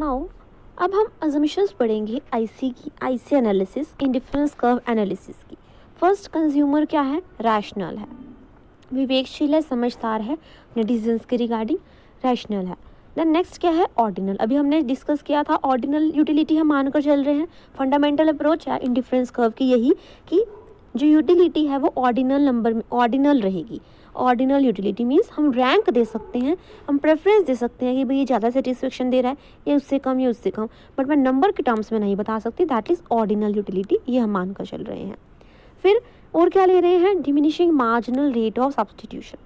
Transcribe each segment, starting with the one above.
Now अब हम assumptions पढ़ेंगे IC analysis, indifference curve analysis की। फर्स्ट, कंज्यूमर क्या है? रैशनल है, विवेकशील है, समझदार है, नेटिजन्स के रिगार्डिंग रैशनल है। देन नेक्स्ट क्या है? ऑर्डिनल। अभी हमने डिस्कस किया था ऑर्डिनल यूटिलिटी हम मानकर चल रहे हैं। फंडामेंटल अप्रोच है इंडिफरेंस कर्व की यही कि जो यूटिलिटी है वो ऑर्डिनल नंबर में ऑर्डिनल रहेगी। ऑर्डिनल यूटिलिटी मीन्स हम रैंक दे सकते हैं, हम प्रेफरेंस दे सकते हैं कि भाई ये ज़्यादा सेटिस्फेक्शन दे रहा है या उससे कम या उससे कम, बट मैं नंबर के टर्म्स में नहीं बता सकती। दैट इज़ ऑर्डिनल यूटिलिटी, ये हम मानकर चल रहे हैं। फिर और क्या ले रहे हैं? Diminishing marginal rate of substitution.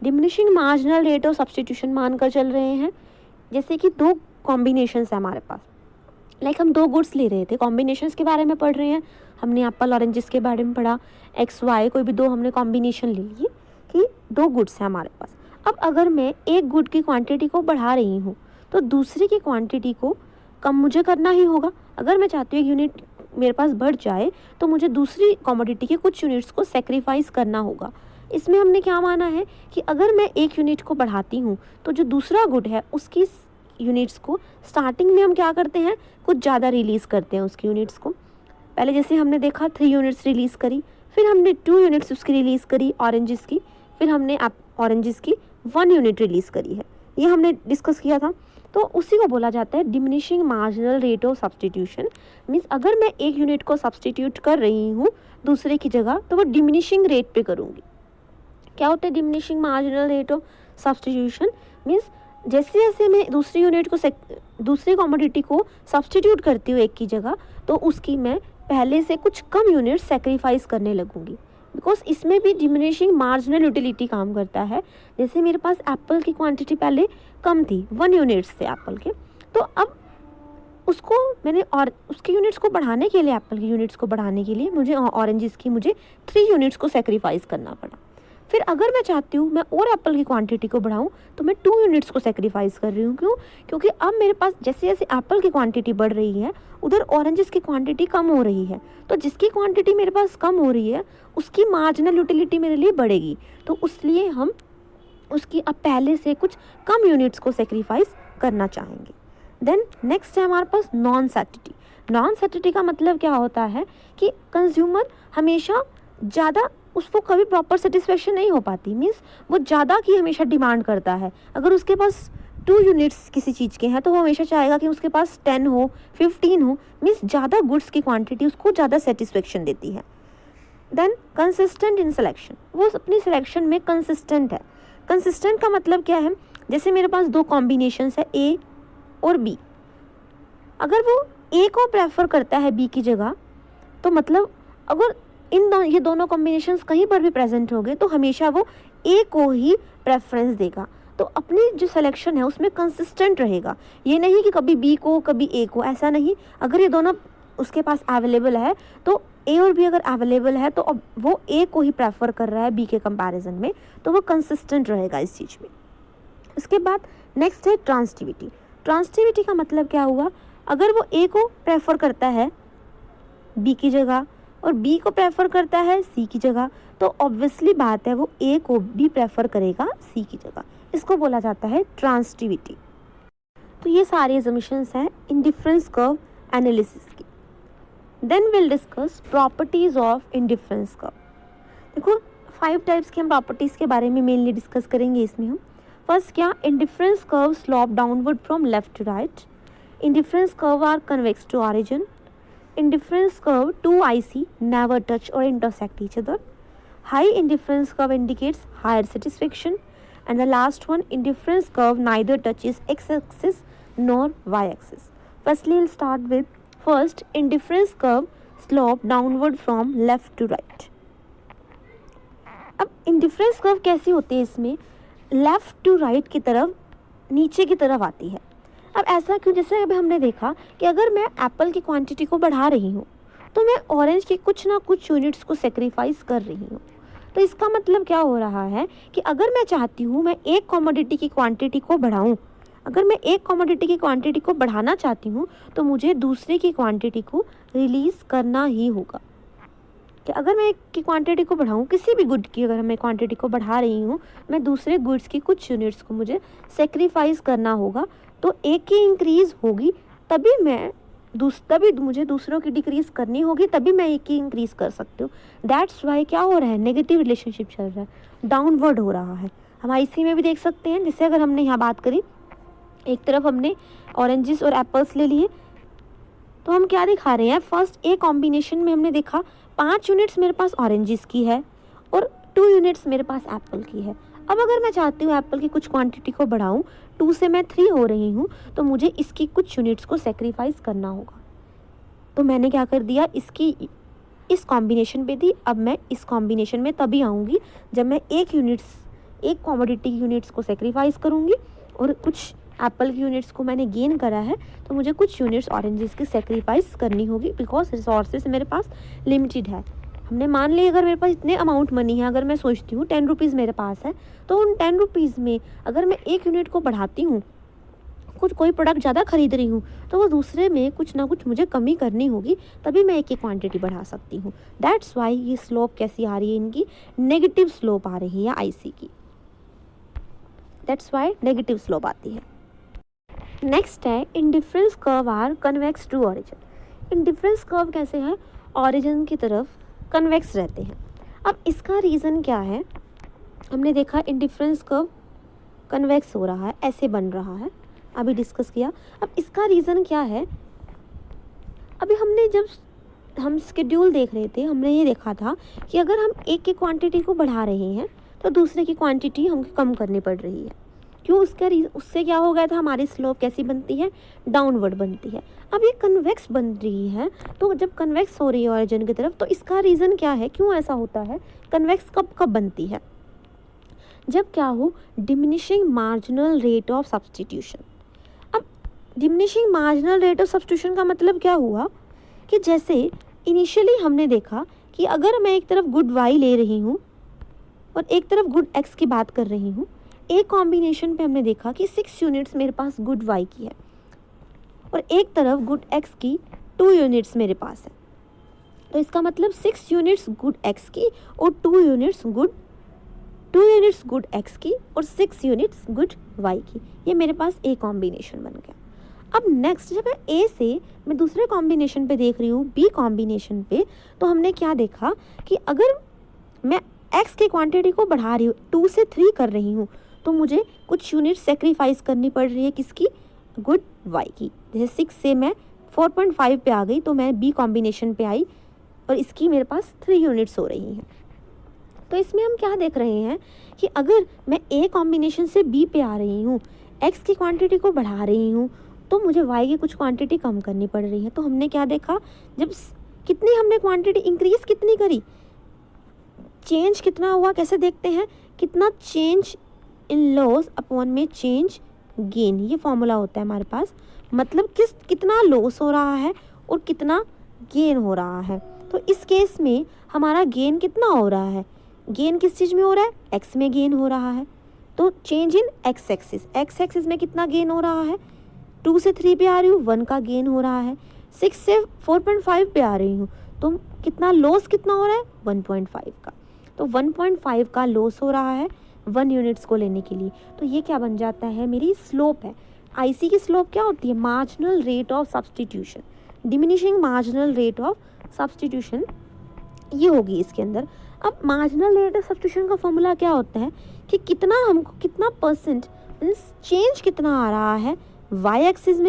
Diminishing marginal rate of substitution मानकर चल रहे हैं। जैसे कि दो कॉम्बिनेशंस है हमारे पास, लाइक हम दो गुड्स ले रहे थे, कॉम्बिनेशंस के बारे में पढ़ रहे हैं, हमने एप्पल ऑरेंजेस के बारे में पढ़ा, एक्स वाई कोई भी दो हमने कॉम्बिनेशन ले लिए कि दो गुड्स हैं हमारे पास। अब अगर मैं एक गुड की क्वांटिटी को बढ़ा रही हूँ तो दूसरी की क्वांटिटी को कम मुझे करना ही होगा। अगर मैं चाहती हूँ एक यूनिट मेरे पास बढ़ जाए तो मुझे दूसरी कमोडिटी के कुछ यूनिट्स को सेक्रीफाइस करना होगा। इसमें हमने क्या माना है कि अगर मैं एक यूनिट को बढ़ाती हूँ तो जो दूसरा गुड है उसकी यूनिट्स को स्टार्टिंग में हम क्या करते हैं, कुछ ज़्यादा रिलीज़ करते हैं उसकी यूनिट्स को। पहले जैसे हमने देखा 3 यूनिट्स रिलीज़ करी, फिर हमने 2 यूनिट्स उसकी रिलीज़ करी ऑरेंजेस की, फिर हमने ऑरेंजेस की 1 यूनिट रिलीज़ करी है, ये हमने डिस्कस किया था। तो उसी को बोला जाता है diminishing marginal rate of substitution. Means अगर मैं एक यूनिट को सब्सटीट्यूट कर रही हूँ दूसरे की जगह तो वो डिमिनिशिंग रेट पे करूँगी। क्या होता है diminishing marginal rate of substitution? Means जैसे जैसे मैं दूसरी यूनिट को दूसरी कमोडिटी को सब्सटीट्यूट करती हूँ एक की जगह, तो उसकी मैं पहले से कुछ कम यूनिट सेक्रीफाइस करने लगूंगी, बिकॉज इसमें भी डिमिनिशिंग मार्जिनल यूटिलिटी काम करता है। जैसे मेरे पास एप्पल की क्वांटिटी पहले कम थी, 1 यूनिट्स थे एप्पल के, तो अब उसको मैंने और उसके यूनिट्स को बढ़ाने के लिए, एप्पल की यूनिट्स को बढ़ाने के लिए मुझे ऑरेंजेस की मुझे 3 यूनिट्स को सेक्रीफाइस करना पड़ा। फिर अगर मैं चाहती हूँ मैं और एप्पल की क्वांटिटी को बढ़ाऊँ तो मैं 2 यूनिट्स को सेक्रीफाइस कर रही हूँ। क्यों? क्योंकि अब मेरे पास जैसे जैसे एप्पल की क्वांटिटी बढ़ रही है उधर ऑरेंजेस की क्वांटिटी कम हो रही है, तो जिसकी क्वांटिटी मेरे पास कम हो रही है उसकी मार्जिनल यूटिलिटी मेरे लिए बढ़ेगी, तो इसलिए हम उसकी अब पहले से कुछ कम यूनिट्स को सेक्रीफाइस करना चाहेंगे। देन नेक्स्ट है हमारे पास नॉन सैटिटी। नॉन सैटिटी का मतलब क्या होता है कि कंज्यूमर हमेशा ज़्यादा, उसको कभी प्रॉपर सेटिस्फेक्शन नहीं हो पाती, मीन्स वो ज़्यादा की हमेशा डिमांड करता है। अगर उसके पास 2 यूनिट्स किसी चीज़ के हैं तो वो हमेशा चाहेगा कि उसके पास 10 हो, 15 हो, मीन्स ज़्यादा गुड्स की क्वांटिटी उसको ज़्यादा सेटिस्फेक्शन देती है। देन कंसिस्टेंट इन सिलेक्शन, वो अपनी सिलेक्शन में कंसिस्टेंट है। कंसिस्टेंट का मतलब क्या है? जैसे मेरे पास 2 कॉम्बिनेशंस है ए और बी, अगर वो ए को प्रेफर करता है बी की जगह, तो मतलब अगर ये दोनों कॉम्बिनेशंस कहीं पर भी प्रेजेंट हो गए तो हमेशा वो ए को ही प्रेफरेंस देगा। तो अपनी जो सिलेक्शन है उसमें कंसिस्टेंट रहेगा, ये नहीं कि कभी बी को कभी ए को, ऐसा नहीं। अगर ये दोनों उसके पास अवेलेबल है तो ए और बी अगर अवेलेबल है तो अब वो ए को ही प्रेफर कर रहा है बी के कंपैरिजन में, तो वो कंसिस्टेंट रहेगा इस चीज़ में। उसके बाद नेक्स्ट है ट्रांसिटिविटी। ट्रांसिटिविटी का मतलब क्या हुआ? अगर वो ए को प्रेफर करता है बी की जगह और बी को प्रेफर करता है सी की जगह, तो ऑब्वियसली बात है वो ए को भी प्रेफर करेगा सी की जगह, इसको बोला जाता है ट्रांसिटिविटी। तो ये सारे असम्पशंस हैं इंडिफरेंस कर्व एनालिसिस की। Then will discuss properties of indifference curve. देखो 5 टाइप्स की हम प्रॉपर्टीज़ के बारे में मेनली डिस्कस करेंगे इसमें हम। फर्स्ट क्या? Indifference curve slope downward from left to right. Indifference curve are convex to origin. Indifference curve 2 IC never touch or intersect each other. High indifference curve indicates higher satisfaction. And the last one, indifference curve neither touches x-axis nor y-axis. Firstly, we'll start with first indifference curve slope downward from left to right. अब indifference curve कैसी होती है? इसमें left to right की तरफ, नीचे की तरफ आती है। अब ऐसा क्यों? जैसे अभी हमने देखा कि अगर मैं एप्पल की क्वांटिटी को बढ़ा रही हूँ तो मैं ऑरेंज के कुछ ना कुछ यूनिट्स को सेक्रीफाइस कर रही हूँ। तो इसका मतलब क्या हो रहा है कि अगर मैं चाहती हूँ मैं एक कमोडिटी की क्वांटिटी को बढ़ाऊँ, अगर मैं एक कमोडिटी की क्वांटिटी को बढ़ाना चाहती हूँ तो मुझे दूसरे की क्वांटिटी को रिलीज़ करना ही होगा। कि अगर मैं एक की क्वांटिटी को बढ़ाऊँ, किसी भी गुड की अगर मैं क्वांटिटी को बढ़ा रही हूँ, मैं दूसरे गुड्स की कुछ यूनिट्स को मुझे सेक्रीफाइस करना होगा, तो एक की इंक्रीज होगी तभी मुझे दूसरों की डिक्रीज करनी होगी, तभी मैं एक की इंक्रीज कर सकती हूँ। दैट्स वाई क्या हो रहा है, नेगेटिव रिलेशनशिप चल रहा है, डाउनवर्ड हो रहा है। हम आईसी में भी देख सकते हैं, जैसे अगर हमने यहाँ बात करी, एक तरफ हमने ऑरेंजेस और एप्पल्स ले लिए, तो हम क्या दिखा रहे हैं, फर्स्ट ए कॉम्बिनेशन में हमने देखा 5 यूनिट्स मेरे पास ऑरेंजेस की है और 2 यूनिट्स मेरे पास एप्पल की है। अब अगर मैं चाहती हूँ एप्पल की कुछ क्वांटिटी को बढ़ाऊँ, 2 से मैं 3 हो रही हूँ, तो मुझे इसकी कुछ यूनिट्स को सेक्रीफाइस करना होगा। तो मैंने क्या कर दिया, इसकी इस कॉम्बिनेशन पे थी, अब मैं इस कॉम्बिनेशन में तभी आऊँगी जब मैं एक कॉमोडिटी यूनिट्स को सेक्रीफाइस करूँगी और कुछ एप्पल की यूनिट्स को मैंने गेन करा है, तो मुझे कुछ यूनिट्स ऑरेंजेस की सेक्रीफाइस करनी होगी, बिकॉज रिसोर्सेज मेरे पास लिमिटेड है। हमने मान लिया अगर मेरे पास इतने अमाउंट मनी है, अगर मैं सोचती हूँ 10 रुपीज़ मेरे पास है, तो उन 10 रुपीज़ में अगर मैं एक यूनिट को बढ़ाती हूँ, कोई प्रोडक्ट ज़्यादा खरीद रही हूँ, तो वो दूसरे में कुछ ना कुछ मुझे कमी करनी होगी, तभी मैं एक की क्वांटिटी बढ़ा सकती हूँ। दैट्स वाई ये स्लोप कैसी आ रही है, इनकी नेगेटिव स्लोप आ रही है आईसी की। दैट्स वाई नेगेटिव स्लोप आती है। नेक्स्ट है indifference curve are convex to origin. Indifference curve कैसे है, ऑरिजिन की तरफ कन्वेक्स रहते हैं। अब इसका रीज़न क्या है, हमने देखा इंडिफरेंस कर्व कन्वेक्स हो रहा है, ऐसे बन रहा है, अभी डिस्कस किया। अब इसका रीज़न क्या है, अभी हमने जब हम शेड्यूल देख रहे थे, हमने ये देखा था कि अगर हम एक की क्वांटिटी को बढ़ा रहे हैं तो दूसरे की क्वांटिटी हमको कम करनी पड़ रही है। क्यों, उससे क्या हो गया था, हमारी स्लोप कैसी बनती है, डाउनवर्ड बनती है। अब ये कन्वेक्स बन रही है, तो जब कन्वेक्स हो रही है ऑरिजिन की तरफ, तो इसका रीज़न क्या है, क्यों ऐसा होता है, कन्वेक्स कब बनती है, जब क्या हो, diminishing marginal rate of substitution. अब diminishing marginal rate of substitution का मतलब क्या हुआ कि जैसे इनिशियली हमने देखा कि अगर मैं एक तरफ गुड वाई ले रही हूँ और एक तरफ गुड एक्स की बात कर रही हूँ, एक कॉम्बिनेशन पे हमने देखा कि 6 यूनिट्स मेरे पास गुड वाई की है और एक तरफ गुड एक्स की 2 यूनिट्स मेरे पास है। तो इसका मतलब 6 यूनिट्स गुड एक्स की और 2 यूनिट्स गुड एक्स की और 6 यूनिट्स गुड वाई की, ये मेरे पास ए कॉम्बिनेशन बन गया। अब नेक्स्ट जब मैं दूसरे कॉम्बिनेशन पे देख रही हूँ, बी कॉम्बिनेशन पे, तो हमने क्या देखा कि अगर मैं एक्स की क्वांटिटी को बढ़ा रही हूँ, 2 से 3 कर रही हूँ, तो मुझे कुछ यूनिट सेक्रीफाइस करनी पड़ रही है, किसकी, गुड वाई की। जैसे 6 से मैं 4.5 पे आ गई, तो मैं बी कॉम्बिनेशन पे आई और इसकी मेरे पास 3 यूनिट्स हो रही हैं। तो इसमें हम क्या देख रहे हैं कि अगर मैं ए कॉम्बिनेशन से बी पे आ रही हूँ, एक्स की क्वांटिटी को बढ़ा रही हूँ, तो मुझे वाई की कुछ क्वांटिटी कम करनी पड़ रही है। तो हमने क्या देखा, जब कितनी हमने क्वांटिटी इंक्रीज कितनी करी, चेंज कितना हुआ, कैसे देखते हैं, कितना चेंज इन लॉस अपॉन में चेंज गेन, ये फॉर्मूला होता है हमारे पास, मतलब कितना लॉस हो रहा है और कितना गेन हो रहा है। तो इस केस में हमारा गेन कितना हो रहा है, गेन किस चीज़ में हो रहा है, एक्स में गेन हो रहा है। तो चेंज इन एक्स एक्सिस में कितना गेन हो रहा है, 2 से 3 पे आ रही हूँ, 1 का गेन हो रहा है, 6 से 4.5 पे आ रही हूँ, तो कितना लॉस कितना हो रहा है, 1.5 का। तो 1.5 का लॉस हो रहा है 1 यूनिट्स को लेने के लिए। तो ये क्या बन जाता है, मेरी स्लोप है। आईसी की स्लोप क्या होती है, marginal rate of substitution, diminishing marginal rate of substitution, ये होगी इसके अंदर। अब मार्जिनल रेट ऑफ सब्स्टिट्यूशन का फॉर्मूला क्या होता है कि कितना परसेंट मीन्स चेंज कितना आ रहा है वाई एक्सिस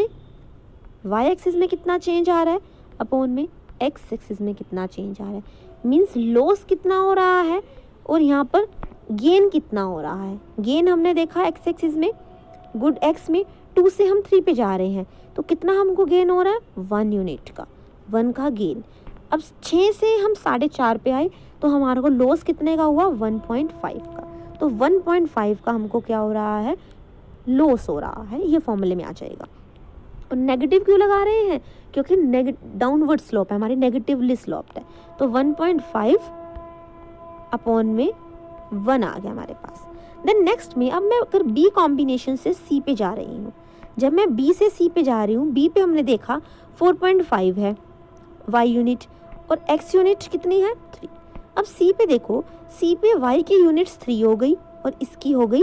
में कितना चेंज आ रहा है अपॉन में एक्स एक्सिस में कितना चेंज आ रहा है, मीन्स लॉस कितना हो रहा है और यहाँ पर गेन कितना हो रहा है। गेन हमने देखा एक्स एक्सिस में, गुड एक्स में 2 से हम 3 पे जा रहे हैं, तो कितना हमको गेन हो रहा है, 1 यूनिट का, 1 का गेन। अब 6 से हम 4.5 पे आए, तो हमारे को लॉस कितने का हुआ, 1.5 का। तो 1.5 का हमको क्या हो रहा है, लॉस हो रहा है, ये फॉर्मूले में आ जाएगा। और नेगेटिव क्यों लगा रहे हैं, क्योंकि डाउनवर्ड स्लोप है हमारी, नेगेटिवली स्लोप्ड है। तो 1.5 अपॉन में 1 आ गया हमारे पास। देन नेक्स्ट में अब मैं अगर बी कॉम्बिनेशन से सी पे जा रही हूँ, जब मैं बी से सी पे जा रही हूँ, बी पे हमने देखा 4.5 है वाई यूनिट और एक्स यूनिट कितनी है, 3। अब सी पे देखो, सी पे वाई की यूनिट्स 3 हो गई और इसकी हो गई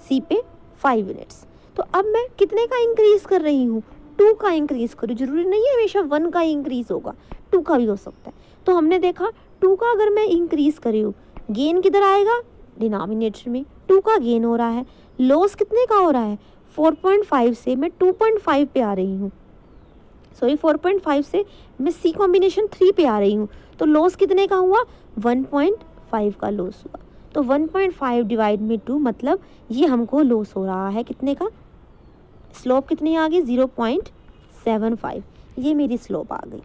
सी पे 5 यूनिट्स। तो अब मैं कितने का इंक्रीज कर रही हूँ, 2 का इंक्रीज करूँ। जरूरी नहीं है हमेशा 1 का इंक्रीज होगा, 2 का भी हो सकता है। तो हमने देखा 2 का अगर मैं इंक्रीज कर रही हूँ, गेन किधर आएगा, डिनोमिनेटर में 2 का गेन हो रहा है। लॉस कितने का हो रहा है, 4.5 से मैं 2.5 पे आ रही हूँ, सॉरी 4.5 से मैं सी कॉम्बिनेशन 3 पे आ रही हूँ। तो लॉस कितने का हुआ, 1.5 का लॉस हुआ। तो 1.5 डिवाइड में 2 मतलब ये हमको लॉस हो रहा है कितने का, स्लोप कितनी आ गई, 0.75, ये मेरी स्लोप आ गई।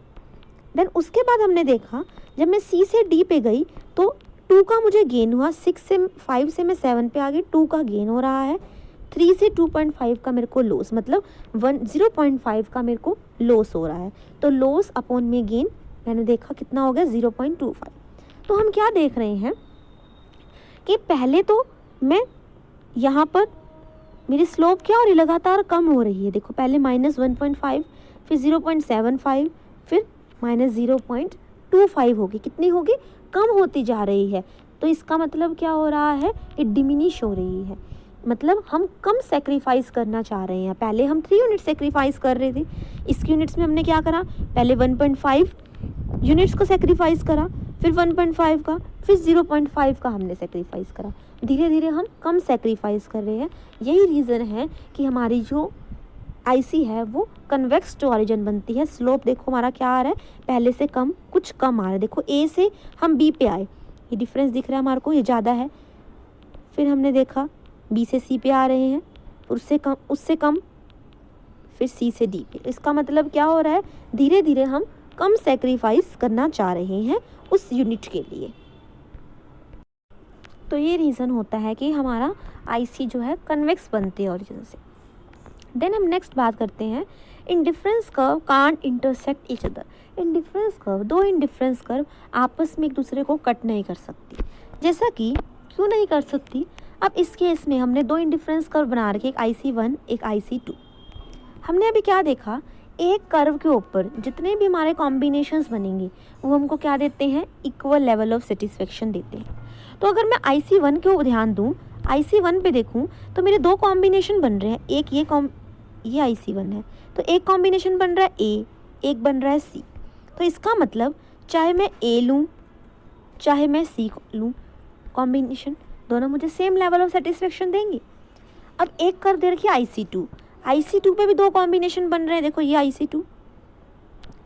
देन उसके बाद हमने देखा जब मैं सी से डी पे गई तो 2 का मुझे गेन हुआ, 5 से मैं 7 पे आ गई, 2 का गेन हो रहा है। 3 से 2.5 का मेरे को लॉस, मतलब 0.5 का मेरे को लॉस हो रहा है। तो लॉस अपॉन में गेन मैंने देखा कितना हो गया, 0.25। तो हम क्या देख रहे हैं कि पहले तो मैं यहाँ पर मेरी स्लोप क्या हो रही है, लगातार कम हो रही है। देखो पहले -1.5, फिर 0.75, फिर -0.25 होगी, कितनी होगी, कम होती जा रही है। तो इसका मतलब क्या हो रहा है, ये डिमिनिश हो रही है, मतलब हम कम सेक्रीफाइस करना चाह रहे हैं। पहले हम 3 यूनिट सेक्रीफाइस कर रहे थे, इसकी यूनिट्स में हमने क्या करा, पहले 1.5 यूनिट्स को सेक्रीफाइस करा, फिर 1.5 का, फिर 0.5 का हमने सेक्रीफाइस करा। धीरे धीरे हम कम सेक्रीफाइस कर रहे हैं। यही रीज़न है कि हमारी जो आईसी है वो कन्वेक्स टू ऑरिजिन बनती है। स्लोप देखो हमारा क्या आ रहा है, पहले से कम, कुछ कम आ रहा है। देखो ए से हम बी पे आए, ये डिफरेंस दिख रहा है हमारे को, ये ज़्यादा है। फिर हमने देखा बी से सी पे आ रहे हैं, उससे कम, फिर सी से डी पे। इसका मतलब क्या हो रहा है, धीरे धीरे हम कम सेक्रीफाइस करना चाह रहे हैं उस यूनिट के लिए। तो ये रीज़न होता है कि हमारा आईसी जो है कन्वेक्स बनती है ओरिजिन से। देन हम नेक्स्ट बात करते हैं, indifference curve can't intersect each other. Indifference curve, दो इंडिफरेंस कर्व आपस में एक दूसरे को कट नहीं कर सकती। जैसा कि क्यों नहीं कर सकती, अब इस केस में हमने दो इंडिफरेंस कर्व बना रखे, एक IC1 एक IC2। हमने अभी क्या देखा, एक कर्व के ऊपर जितने भी हमारे कॉम्बिनेशंस बनेंगे वो हमको क्या देते हैं, इक्वल लेवल ऑफ सेटिस्फेक्शन देते हैं। तो अगर मैं IC1 के ऊपर ध्यान दूँ, IC1 पे देखूँ तो मेरे दो कॉम्बिनेशन बन रहे हैं, एक ये IC1 है, तो एक कॉम्बिनेशन बन रहा है A, एक बन रहा है C। तो इसका मतलब चाहे मैं A लूँ चाहे मैं C लूँ, कॉम्बिनेशन दोनों मुझे सेम लेवल ऑफ सेटिस्फेक्शन देंगे। अब एक कर दे रखी IC2 पे भी दो कॉम्बिनेशन बन रहे हैं। देखो ये IC2,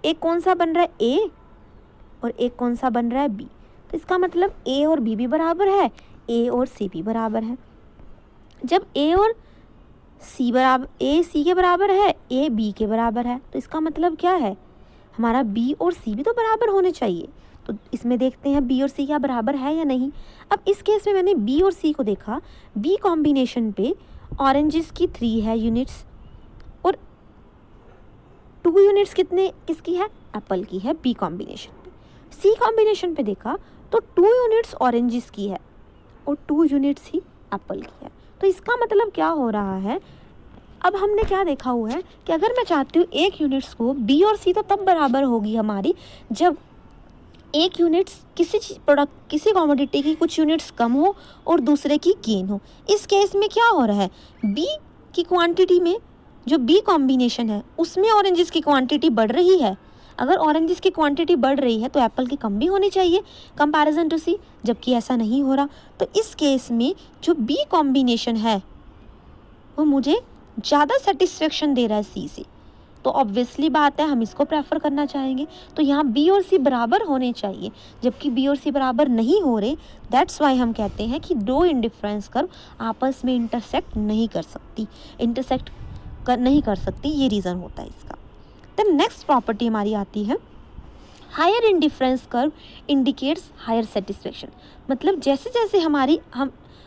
एक कौन सा बन रहा है A और एक कौन सा बन रहा है B। तो इसका मतलब A और B भी बराबर है, A और C भी बराबर है। जब A और C बराबर, A C के बराबर है, A B के बराबर है, तो इसका मतलब क्या है, हमारा B और C भी तो बराबर होने चाहिए। तो इसमें देखते हैं B और C क्या बराबर है या नहीं। अब इस केस में मैंने B और C को देखा, B कॉम्बिनेशन पे ऑरेंजेस की 3 है यूनिट्स और 2 यूनिट्स किसकी है, एप्पल की है B कॉम्बिनेशन पे। C कॉम्बिनेशन पे देखा तो 2 यूनिट्स ऑरेंजेस की है और 2 यूनिट्स ही एप्पल की है। तो इसका मतलब क्या हो रहा है, अब हमने क्या देखा हुआ है कि अगर मैं चाहती हूँ एक यूनिट्स को, B और C तो तब बराबर होगी हमारी जब एक यूनिट्स किसी कमोडिटी की कुछ यूनिट्स कम हो और दूसरे की गेन हो। इस केस में क्या हो रहा है, B की क्वांटिटी में जो B कॉम्बिनेशन है उसमें ऑरेंजेस की क्वांटिटी बढ़ रही है। अगर ऑरेंजेस की क्वांटिटी बढ़ रही है तो एप्पल की कम भी होनी चाहिए कंपैरिजन टू C, जबकि ऐसा नहीं हो रहा। तो इस केस में जो B कॉम्बिनेशन है वो मुझे ज़्यादा सेटिस्फेक्शन दे रहा है C से, तो ऑब्वियसली बात है हम इसको प्रेफर करना चाहेंगे। तो यहाँ B और C बराबर होने चाहिए, जबकि B और C बराबर नहीं हो रहे। दैट्स वाई हम कहते हैं कि दो इंडिफरेंस कर्व आपस में इंटरसेक्ट नहीं कर सकती, ये रीज़न होता है इसका। देन नेक्स्ट प्रॉपर्टी हमारी आती है, higher indifference curve indicates higher satisfaction. मतलब जैसे जैसे हम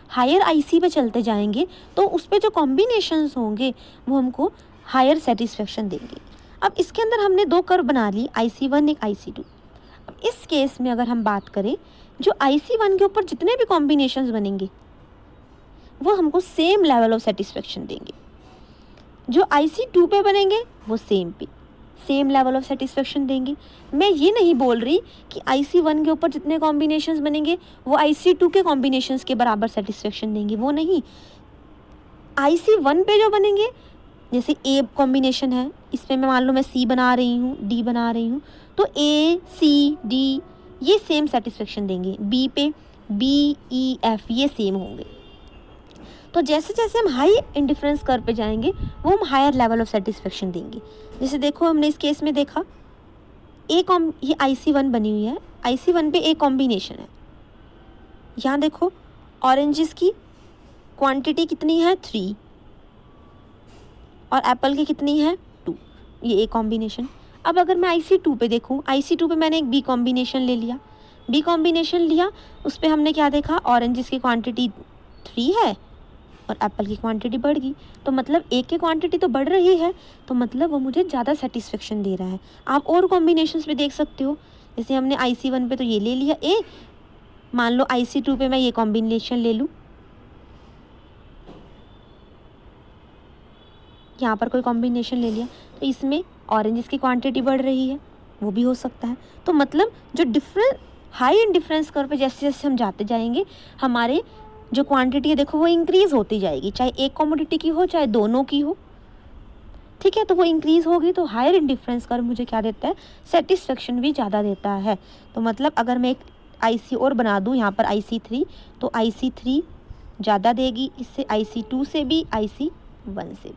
हायर IC पे चलते जाएंगे तो उस पर जो कॉम्बिनेशंस होंगे वो हमको हायर सेटिस्फेक्शन देंगे। अब इसके अंदर हमने दो कर्व बना ली, IC1 एक IC2। अब इस केस में अगर हम बात करें, जो IC1 के ऊपर जितने भी कॉम्बिनेशंस बनेंगे वो हमको सेम लेवल ऑफ सेटिस्फेक्शन देंगे। जो IC2 पे बनेंगे वो सेम लेवल ऑफ सेटिस्फेक्शन देंगे। मैं ये नहीं बोल रही कि IC1 के ऊपर जितने कॉम्बिनेशंस बनेंगे वो IC2 के कॉम्बिनेशंस के बराबर सेटिस्फेक्शन देंगे, वो नहीं। IC1 पे जो बनेंगे, जैसे ए कॉम्बिनेशन है, इसमें मैं मान लो मैं सी बना रही हूँ, डी बना रही हूँ, तो ए सी डी ये सेम सेटिस्फेक्शन देंगे। बी पे बी ई एफ ये सेम होंगे। तो जैसे जैसे हम हाई इंडिफरेंस कर्व पे जाएंगे वो हम हायर लेवल ऑफ सेटिस्फेक्शन देंगे। जैसे देखो हमने इस केस में देखा ये IC1 बनी हुई है, IC1 पे ए कॉम्बिनेशन है। यहाँ देखो ऑरेंजेस की क्वांटिटी कितनी है 3 और एप्पल की कितनी है 2, ये ए कॉम्बिनेशन। अब अगर मैं IC2 पे देखूँ, IC2 पे मैंने एक बी कॉम्बिनेशन ले लिया, बी कॉम्बिनेशन लिया, उस पर हमने क्या देखा, ऑरेंजेस की क्वांटिटी 3 है और एप्पल की क्वांटिटी बढ़ गई। तो मतलब एक की क्वांटिटी तो बढ़ रही है, तो मतलब वो मुझे ज़्यादा सेटिस्फेक्शन दे रहा है। आप और कॉम्बिनेशंस भी देख सकते हो, जैसे हमने IC1 पे तो ये ले लिया ए, मान लो IC2 पे मैं ये कॉम्बिनेशन ले लूँ, यहाँ पर कोई कॉम्बिनेशन ले लिया, तो इसमें ऑरेंजेस की क्वांटिटी बढ़ रही है, वो भी हो सकता है। तो मतलब जो difference high in difference curve पे जैसे जैसे हम जाते जाएंगे, हमारे जो क्वांटिटी है देखो वो इंक्रीज़ होती जाएगी, चाहे एक कमोडिटी की हो चाहे दोनों की हो, ठीक है। तो वो इंक्रीज़ होगी, तो हायर इन डिफरेंस कर्व मुझे क्या देता है, सेटिस्फेक्शन भी ज़्यादा देता है। तो मतलब अगर मैं एक IC और बना दूँ यहाँ पर IC3, तो IC3 ज़्यादा देगी इससे, IC2 से भी, IC1 से भी।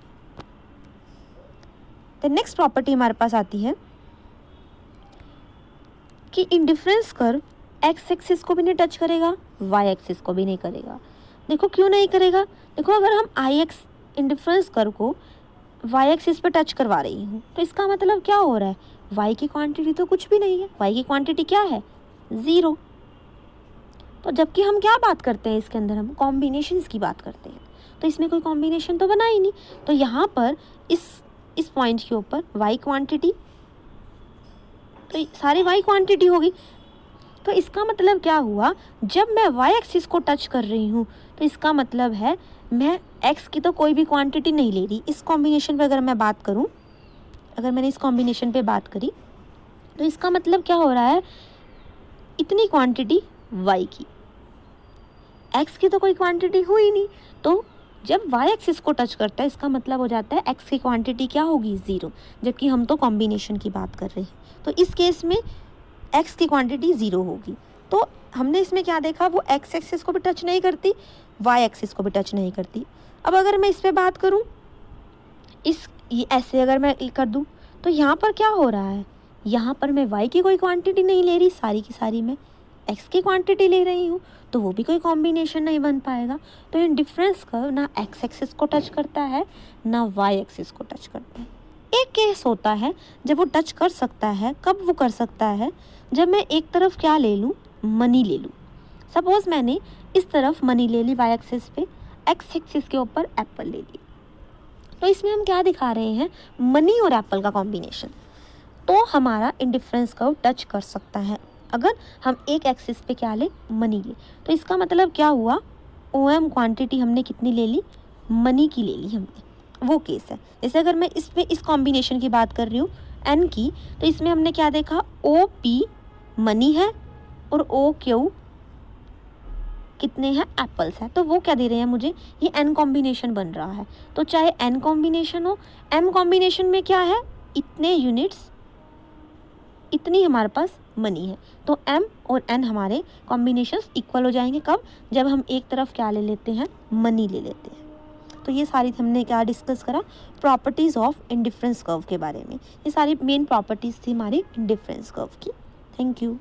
तो नेक्स्ट प्रॉपर्टी हमारे पास आती है कि इंडिफरेंस कर्व एक्स एक्सिस को भी नहीं टच करेगा, वाई एक्सिस को भी नहीं करेगा। देखो क्यों नहीं करेगा, देखो अगर हम आई एक्स इंडिफरेंस कर्व को वाई एक्सिस पे टच करवा रही हूँ तो इसका मतलब क्या हो रहा है, वाई की क्वांटिटी तो कुछ भी नहीं है, वाई की क्वांटिटी क्या है 0। तो जबकि हम क्या बात करते हैं इसके अंदर, हम कॉम्बिनेशंस की बात करते हैं, तो इसमें कोई कॉम्बिनेशन तो बना ही नहीं। तो यहाँ पर इस पॉइंट के ऊपर वाई क्वांटिटी, तो सारी वाई क्वांटिटी होगी। तो इसका मतलब क्या हुआ, जब मैं वाई एक्सिस को टच कर रही हूँ तो इसका मतलब है मैं एक्स की तो कोई भी क्वांटिटी नहीं ले रही। इस कॉम्बिनेशन पे अगर मैं बात करूँ, अगर मैंने इस कॉम्बिनेशन पे बात करी तो इसका मतलब क्या हो रहा है, इतनी क्वांटिटी वाई की, एक्स की तो कोई क्वांटिटी हुई नहीं। तो जब वाई एक्सिस को टच करता है इसका मतलब हो जाता है एक्स की क्वांटिटी क्या होगी 0, जबकि हम तो कॉम्बिनेशन की बात कर रहे हैं। तो इस केस में एक्स की क्वांटिटी 0 होगी। तो हमने इसमें क्या देखा, वो एक्स एक्सिस को भी टच नहीं करती, वाई एक्सिस को भी टच नहीं करती। अब अगर मैं इस पर बात करूँ, ये ऐसे अगर मैं कर दूँ तो यहाँ पर क्या हो रहा है, यहाँ पर मैं वाई की कोई क्वांटिटी नहीं ले रही, सारी की सारी मैं एक्स की क्वांटिटी ले रही हूँ, तो वो भी कोई कॉम्बिनेशन नहीं बन पाएगा। तो इन डिफरेंस कर्व ना एक्स एक्सिस को टच करता है ना वाई एक्सिस को टच करता है। एक केस होता है जब वो टच कर सकता है, कब वो कर सकता है, जब मैं एक तरफ क्या ले लूँ, मनी ले लूँ। सपोज़ मैंने इस तरफ मनी ले ली वाई एक्सिस पे, एक्स एक्सिस के ऊपर एप्पल ले ली, तो इसमें हम क्या दिखा रहे हैं, मनी और एप्पल का कॉम्बिनेशन। तो हमारा इंडिफरेंस कर्व टच कर सकता है अगर हम एक एक्सिस पे क्या ले, मनी ले। तो इसका मतलब क्या हुआ, OM क्वांटिटी हमने कितनी ले ली, मनी की ले ली हमने, वो केस है। जैसे अगर मैं इस कॉम्बिनेशन की बात कर रही हूँ N की, तो इसमें हमने क्या देखा, OP मनी है और OQ कितने हैं, एप्पल्स है। तो वो क्या दे रहे हैं मुझे, ये N कॉम्बिनेशन बन रहा है। तो चाहे N कॉम्बिनेशन हो, M कॉम्बिनेशन में क्या है, इतने यूनिट्स, इतनी हमारे पास मनी है। तो M और N हमारे कॉम्बिनेशंस इक्वल हो जाएंगे, कब, जब हम एक तरफ क्या ले लेते हैं, मनी ले लेते हैं। तो ये सारी हमने क्या डिस्कस करा, प्रॉपर्टीज़ ऑफ इंडिफरेंस कर्व के बारे में। ये सारी मेन प्रॉपर्टीज़ थी हमारी इंडिफरेंस कर्व की। Thank you.